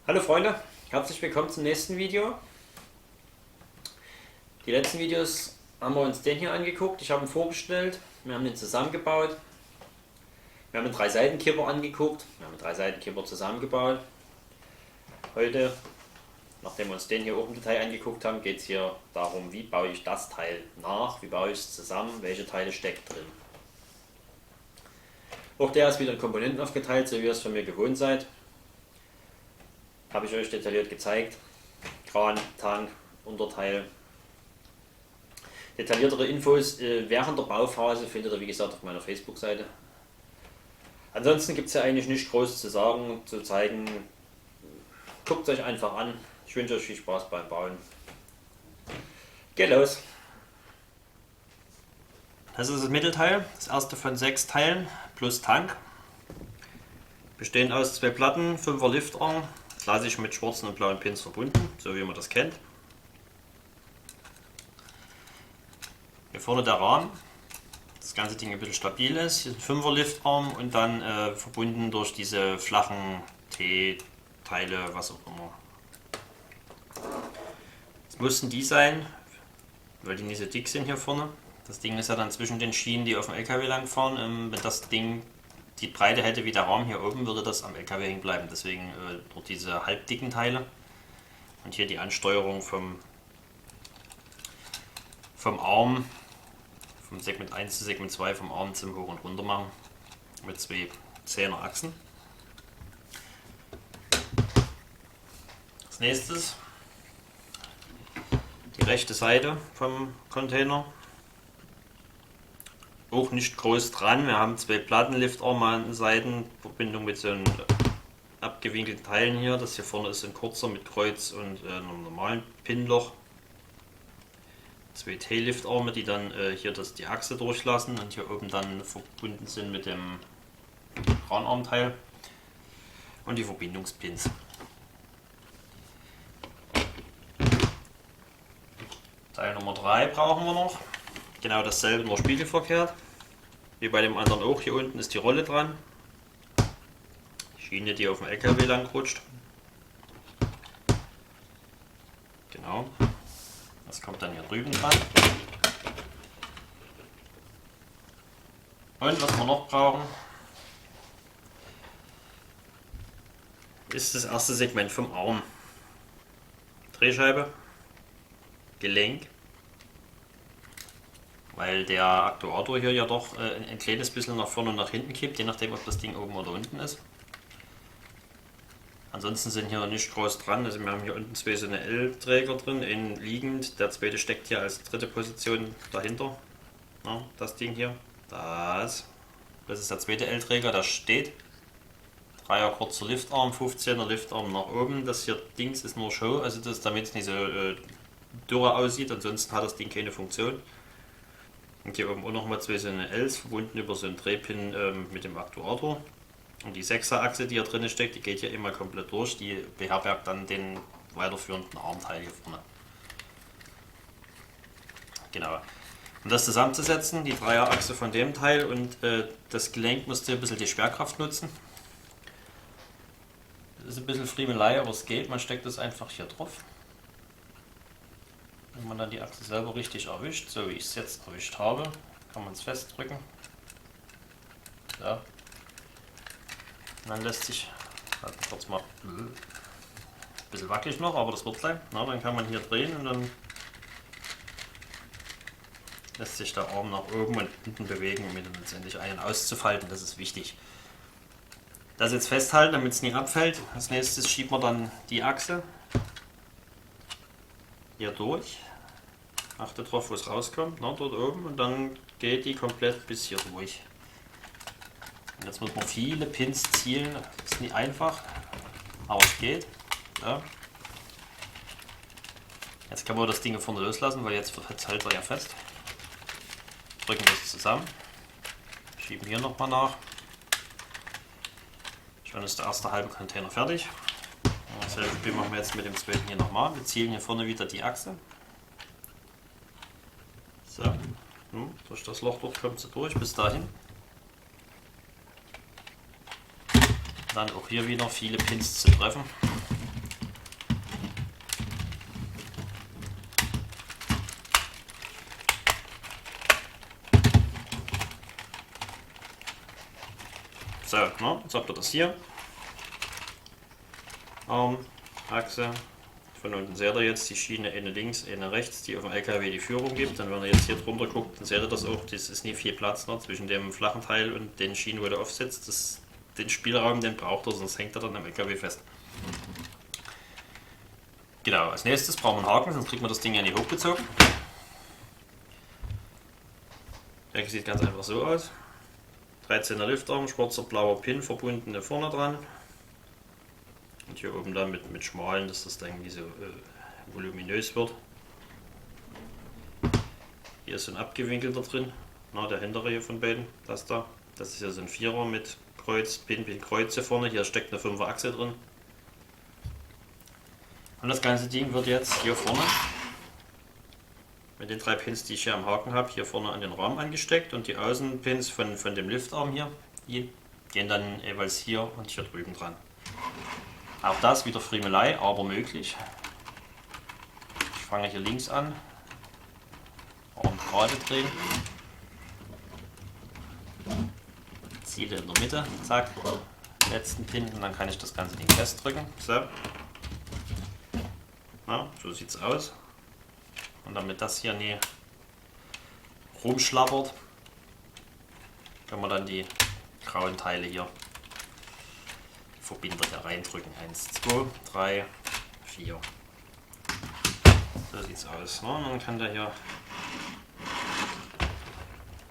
Hallo Freunde, herzlich willkommen zum nächsten Video. Die letzten Videos haben wir uns den hier angeguckt. Ich habe ihn vorgestellt, wir haben ihn zusammengebaut. Wir haben den 3-Seitenkipper angeguckt, wir haben den 3-Seitenkipper zusammengebaut. Heute, nachdem wir uns den hier auch im Detail angeguckt haben, geht es hier darum, wie baue ich das Teil nach, wie baue ich es zusammen, welche Teile steckt drin. Auch der ist wieder in Komponenten aufgeteilt, so wie ihr es von mir gewohnt seid. Habe ich euch detailliert gezeigt. Kran, Tank, Unterteil. Detailliertere Infos während der Bauphase findet ihr wie gesagt auf meiner Facebook-Seite. Ansonsten gibt es ja eigentlich nicht groß zu sagen, zu zeigen. Guckt es euch einfach an. Ich wünsche euch viel Spaß beim Bauen. Geht los! Das ist das Mittelteil, das erste von 6 Teilen plus Tank. Bestehend aus 2 Platten, 5er Liftarm, klassisch mit schwarzen und blauen Pins verbunden, so wie man das kennt. Hier vorne der Rahmen, das ganze Ding ein bisschen stabil ist. Hier ist ein 5er Liftarm und dann verbunden durch diese flachen T-Teile, was auch immer. Es mussten die sein, weil die nicht so dick sind hier vorne. Das Ding ist ja dann zwischen den Schienen, die auf dem LKW langfahren. Wenn das Ding die Breite hätte wie der Rahmen hier oben, würde das am LKW hängen bleiben. Deswegen dort diese halbdicken Teile. Und hier die Ansteuerung vom Arm, vom Segment 1 zu Segment 2, vom Arm zum Hoch- und Runter machen. Mit 2 10er Achsen. Als nächstes die rechte Seite vom Container. Auch nicht groß dran. Wir haben 2 Plattenliftarme an den Seiten, Verbindung mit so einem abgewinkelten Teilen hier. Das hier vorne ist ein kurzer mit Kreuz und einem normalen Pinloch. 2 Tail-Liftarme, die dann hier die Achse durchlassen und hier oben dann verbunden sind mit dem Kranarmteil und die Verbindungspins. Teil Nummer 3 brauchen wir noch. Genau dasselbe, nur spiegelverkehrt. Wie bei dem anderen auch. Hier unten ist die Rolle dran. Die Schiene, die auf dem LKW lang rutscht. Genau. Das kommt dann hier drüben dran. Und was wir noch brauchen, ist das erste Segment vom Arm. Drehscheibe, Gelenk. Weil der Aktuator hier ja doch ein kleines bisschen nach vorne und nach hinten kippt, je nachdem ob das Ding oben oder unten ist. Ansonsten sind hier nicht groß dran, also wir haben hier unten 2 so eine L-Träger drin, einen liegend, der zweite steckt hier als dritte Position dahinter. Ja, das Ding hier, das ist der zweite L-Träger, der steht. 3er kurzer Liftarm, 15er Liftarm nach oben, das hier Dings ist nur Show, also das, damit es nicht so dürre aussieht, ansonsten hat das Ding keine Funktion. Und hier oben auch nochmal 2 so eine Ls verbunden über so einen Drehpin mit dem Aktuator. Und die 6er Achse, die hier drin steckt, die geht hier immer komplett durch. Die beherbergt dann den weiterführenden Armteil hier vorne. Genau. Um das zusammenzusetzen, die 3er Achse von dem Teil und das Gelenk musste ein bisschen die Schwerkraft nutzen. Das ist ein bisschen Friemelei, aber es geht. Man steckt das einfach hier drauf. Wenn man dann die Achse selber richtig erwischt, so wie ich es jetzt erwischt habe, kann man es festdrücken. So. Und dann lässt sich, kurz mal ein bisschen wackelig noch, aber das wird gleich. Na, dann kann man hier drehen und dann lässt sich der Arm nach oben und unten bewegen, um ihn dann letztendlich ein- und auszufalten. Das ist wichtig. Das jetzt festhalten, damit es nicht abfällt. Als nächstes schiebt man dann die Achse hier durch. Achte drauf, wo es rauskommt, na, dort oben, und dann geht die komplett bis hier durch. Und jetzt muss man viele Pins zielen, das ist nicht einfach, aber es geht. Ja. Jetzt kann man das Ding vorne loslassen, weil jetzt hält er ja fest. Drücken das zusammen, schieben hier nochmal nach. Schon ist der erste halbe Container fertig. Dasselbe Spiel machen wir jetzt mit dem zweiten hier nochmal. Wir zielen hier vorne wieder die Achse. So, durch das Loch dort kommt sie durch bis dahin. Dann auch hier wieder viele Pins zu treffen. So, na, jetzt habt ihr das hier. Arm, Achse. Von unten seht ihr jetzt die Schiene, eine links, eine rechts, die auf dem LKW die Führung gibt. Und wenn ihr jetzt hier drunter guckt, dann seht ihr das auch. Das ist nie viel Platz noch zwischen dem flachen Teil und den Schienen, wo der aufsitzt. Den Spielraum, den braucht er, sonst hängt er dann am LKW fest. Genau, als nächstes brauchen wir einen Haken, sonst kriegt man das Ding ja nicht hochgezogen. Der sieht ganz einfach so aus. 13er Liftarm, schwarzer blauer Pin, verbundene vorne dran. Und hier oben dann mit schmalen, dass das dann irgendwie so voluminös wird. Hier ist so ein abgewinkelter drin, na, der hintere hier von beiden, das da. Das ist hier so ein Vierer mit Kreuz, Pin, Kreuze vorne, hier steckt eine 5er Achse drin. Und das ganze Ding wird jetzt hier vorne mit den 3 Pins, die ich hier am Haken habe, hier vorne an den Rahmen angesteckt und die Außenpins von dem Liftarm hier, die gehen dann jeweils hier und hier drüben dran. Auch das wieder Friemelei, aber möglich. Ich fange hier links an, Arm gerade drehen, Ziele in der Mitte, zack, letzten Pin und dann kann ich das ganze Ding festdrücken. So, ja, so sieht es aus. Und damit das hier nie rumschlappert, können wir dann die grauen Teile hier Verbinder hier reindrücken. 1, 2, 3, 4. So sieht es aus. Und dann kann der hier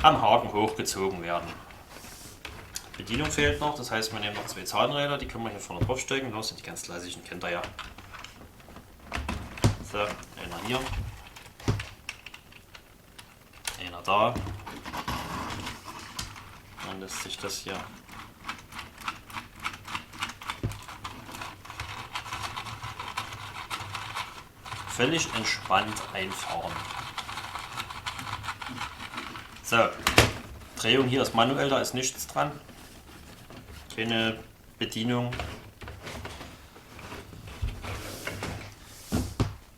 am Haken hochgezogen werden. Bedienung fehlt noch, das heißt wir nehmen noch 2 Zahnräder, die können wir hier vorne drauf stecken. Das sind die ganz klassischen, kennt ihr ja. So, einer hier. Einer da. Dann lässt sich das hier völlig entspannt einfahren. So, Drehung hier ist manuell, da ist nichts dran. Keine Bedienung.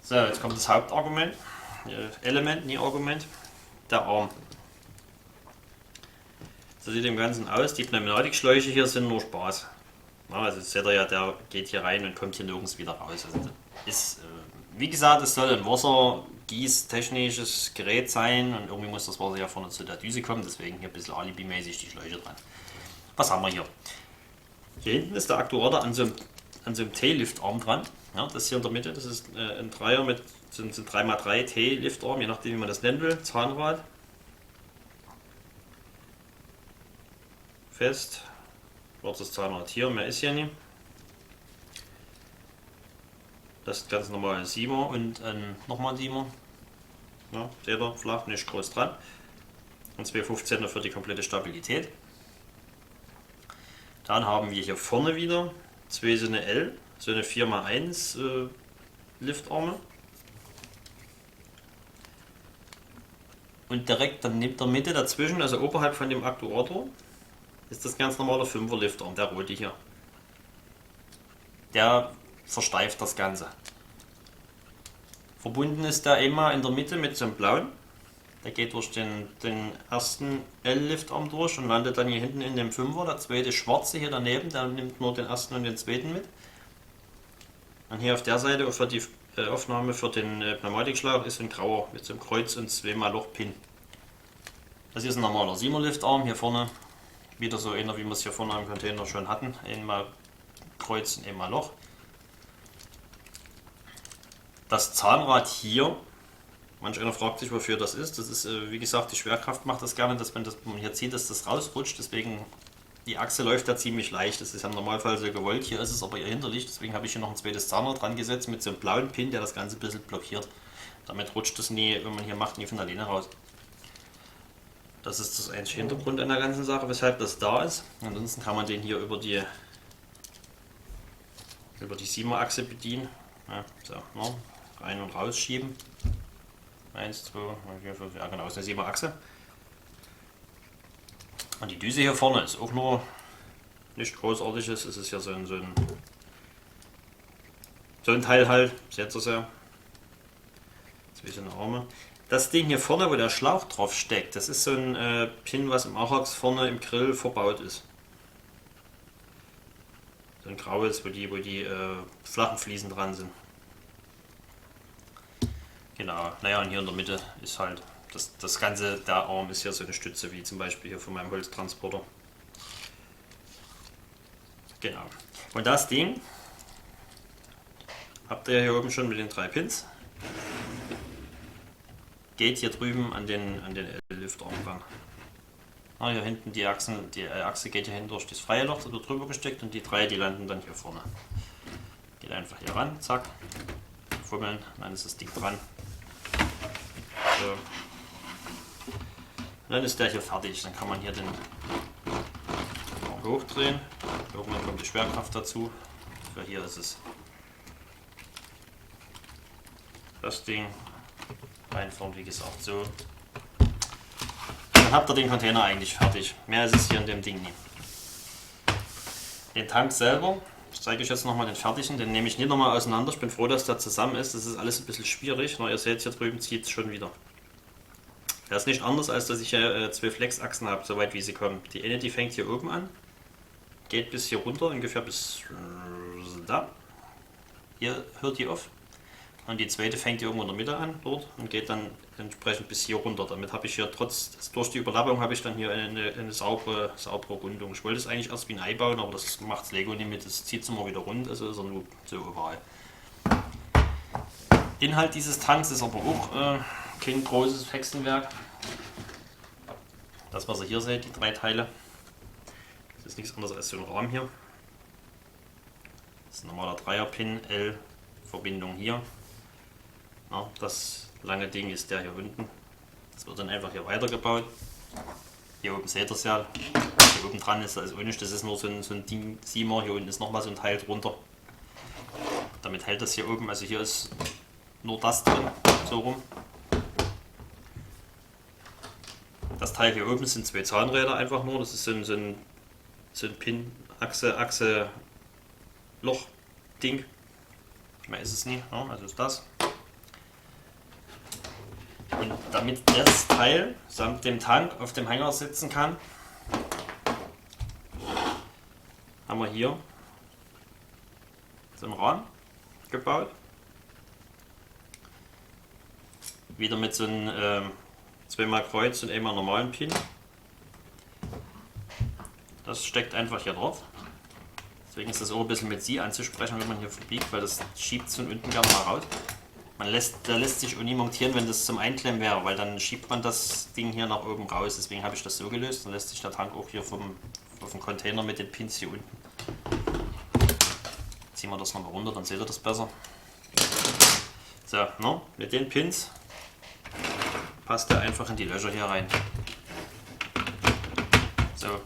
So, jetzt kommt das Hauptargument. Element, nie Argument. Der Arm. So sieht dem Ganzen aus. Die Pneumatikschläuche hier sind nur Spaß. Ja, also seht ihr ja, der geht hier rein und kommt hier nirgends wieder raus. Also ist, wie gesagt, es soll ein wassergießtechnisches Gerät sein und irgendwie muss das Wasser ja vorne zu der Düse kommen, deswegen hier ein bisschen alibimäßig die Schläuche dran. Was haben wir hier? Hier hinten ist der Aktuator an so einem T-Liftarm dran. Ja, das hier in der Mitte, das ist ein Dreier mit sind 3x3 T-Liftarm, je nachdem wie man das nennen will, Zahnrad. Fest, schwarzes Zahnrad hier, mehr ist hier nicht. Das ist ganz normal ein 7er und nochmal ein 7er. Ja, seht ihr, flach, nicht groß dran. Und 2 15er für die komplette Stabilität. Dann haben wir hier vorne wieder 2 so eine L, so eine 4x1 Liftarme. Und direkt dann neben der Mitte dazwischen, also oberhalb von dem Aktuator, ist das ganz normale 5er Liftarm, der rote hier. Der versteift das Ganze. Verbunden ist der einmal in der Mitte mit so einem blauen. Der geht durch den ersten L-Liftarm durch und landet dann hier hinten in dem 5er. Der zweite schwarze hier daneben, der nimmt nur den ersten und den zweiten mit. Und hier auf der Seite für die Aufnahme für den Pneumatikschlauch ist ein grauer mit so einem Kreuz und 2x Loch-Pin. Das hier ist ein normaler 7er Liftarm. Hier vorne wieder so einer, wie wir es hier vorne am Container schon hatten. Einmal Kreuz und einmal Loch. Das Zahnrad hier, manch einer fragt sich, wofür das ist. Das ist, wie gesagt, die Schwerkraft macht das gerne, dass wenn man hier zieht, dass das rausrutscht. Deswegen, die Achse läuft da ziemlich leicht. Das ist ja im Normalfall so gewollt. Hier ist es aber eher hinderlich. Deswegen habe ich hier noch ein zweites Zahnrad dran gesetzt mit so einem blauen Pin, der das Ganze ein bisschen blockiert. Damit rutscht es nie, wenn man hier macht, nie von alleine raus. Das ist das einzige Hintergrund an der ganzen Sache, weshalb das da ist. Ansonsten kann man den hier über die 7er Achse bedienen. Ja, so, no. Rein und raus schieben. 1, 2, 3, 4, 5, ja genau, ist eine 7er Achse. Und die Düse hier vorne ist auch nur nicht großartiges. Es ist ja so ein Teil halt, seht ihr ja. Zwei so eine Arme. Das Ding hier vorne, wo der Schlauch drauf steckt, das ist so ein Pin, was im Achax vorne im Grill verbaut ist. ein graues, wo die flachen Fliesen dran sind. Genau, naja, und hier in der Mitte ist halt das ganze, der Arm ist hier so eine Stütze, wie zum Beispiel hier von meinem Holztransporter. Genau. Und das Ding habt ihr hier oben schon mit den 3 Pins. Geht hier drüben an den Lüfterumgang. Hier hinten die Achse geht hier hinten durch das freie Loch, das wird drüber gesteckt, und die 3, die landen dann hier vorne. Geht einfach hier ran, zack, fummeln, dann ist das Ding dran. So. Dann ist der hier fertig, dann kann man hier den Arm hochdrehen. Irgendwann kommt die Schwerkraft dazu. Für hier ist es das Ding. Reinfahren, wie gesagt, so. Dann habt ihr den Container eigentlich fertig. Mehr ist es hier in dem Ding nie. Den Tank selber, ich zeige euch jetzt nochmal den fertigen, den nehme ich nicht nochmal auseinander. Ich bin froh, dass der zusammen ist. Das ist alles ein bisschen schwierig. Na, ihr seht, hier drüben zieht es schon wieder. Das ist nicht anders, als dass ich hier 2 Flexachsen habe, soweit wie sie kommen. Die eine, die fängt hier oben an, geht bis hier runter, ungefähr bis da. Hier hört die auf. Und die zweite fängt hier irgendwo in der Mitte an, dort, und geht dann entsprechend bis hier runter. Damit habe ich hier durch die Überlappung habe ich dann hier eine saubere Rundung. Ich wollte es eigentlich erst wie ein Ei bauen, aber das macht das Lego nicht mit, das zieht es immer wieder rund, also ist er nur so überall. Inhalt dieses Tanks ist aber auch kein großes Hexenwerk. Das, was ihr hier seht, die 3 Teile, das ist nichts anderes als so ein Rahmen hier. Das ist ein normaler 3er-Pin, L-Verbindung hier. Ja, das lange Ding ist der hier unten. Das wird dann einfach hier weitergebaut. Hier oben seht ihr es ja. Hier oben dran ist das ohne, das ist nur so ein Ding, Siemer. Hier unten ist nochmal so ein Teil drunter. Damit hält das hier oben, also hier ist nur das drin, so rum. Das Teil hier oben sind 2 Zahnräder einfach nur. Das ist so ein Pin, Achse, Loch, Ding. Mehr ist es nie, ja, also ist das. Und damit das Teil samt dem Tank auf dem Hänger sitzen kann, haben wir hier so einen Rahmen gebaut. Wieder mit so einem 2x Kreuz und einmal normalen Pin. Das steckt einfach hier drauf. Deswegen ist das auch ein bisschen mit Sie anzusprechen, wenn man hier verbiegt, weil das schiebt es von unten gerne mal raus. Der lässt sich auch nie montieren, wenn das zum Einklemmen wäre, weil dann schiebt man das Ding hier nach oben raus. Deswegen habe ich das so gelöst. Dann lässt sich der Tank auch hier auf dem Container mit den Pins hier unten. Ziehen wir das nochmal runter, dann seht ihr das besser. So, ne? Mit den Pins passt er einfach in die Löcher hier rein. So.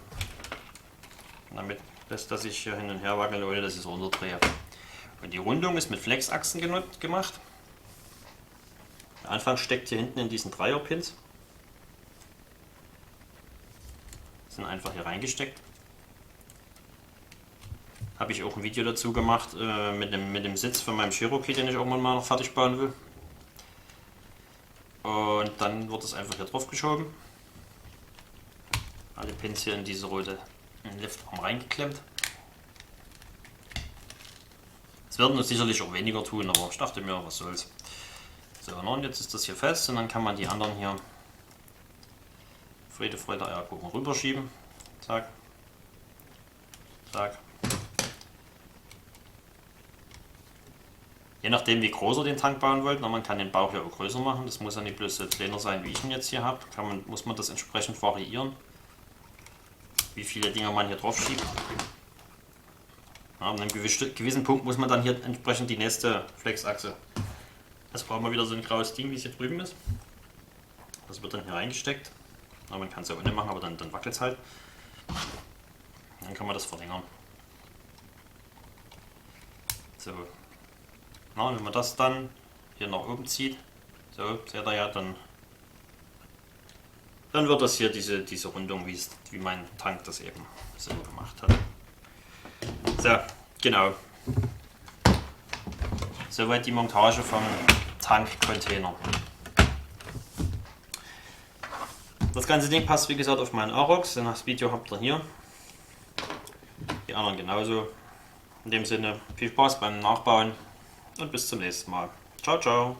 Damit lässt er sich hier hin und her wackeln, ohne dass ich es runterdrehe. Und die Rundung ist mit Flexachsen gemacht. Der Anfang steckt hier hinten in diesen 3er-Pins. Sind einfach hier reingesteckt. Habe ich auch ein Video dazu gemacht mit dem Sitz von meinem Cherokee, den ich irgendwann mal noch fertig bauen will. Und dann wird es einfach hier drauf geschoben. Alle Pins hier in diese rote Liftarm reingeklemmt. Es werden uns sicherlich auch weniger tun, aber ich dachte mir, was soll's. So, und jetzt ist das hier fest und dann kann man die anderen hier Friede, Freude, Eierkuchen rüberschieben. Zack. Zack. Je nachdem, wie groß ihr den Tank bauen wollt, man kann den Bauch ja auch größer machen. Das muss ja nicht bloß so kleiner sein, wie ich ihn jetzt hier habe. Muss man das entsprechend variieren, wie viele Dinger man hier drauf schiebt. Ja, an einem gewissen Punkt muss man dann hier entsprechend die nächste Flexachse. Das braucht man wieder so ein graues Ding, wie es hier drüben ist. Das wird dann hier reingesteckt. Ja, man kann es ja ohne machen, aber dann wackelt es halt. Dann kann man das verlängern. So. Na, und wenn man das dann hier nach oben zieht, so, seht ihr ja, dann wird das hier diese Rundung, wie mein Tank das eben so gemacht hat. So, genau. Soweit die Montage vom Tankcontainer. Das ganze Ding passt wie gesagt auf meinen Arox, das Video habt ihr hier. Die anderen genauso. In dem Sinne, viel Spaß beim Nachbauen und bis zum nächsten Mal. Ciao, ciao.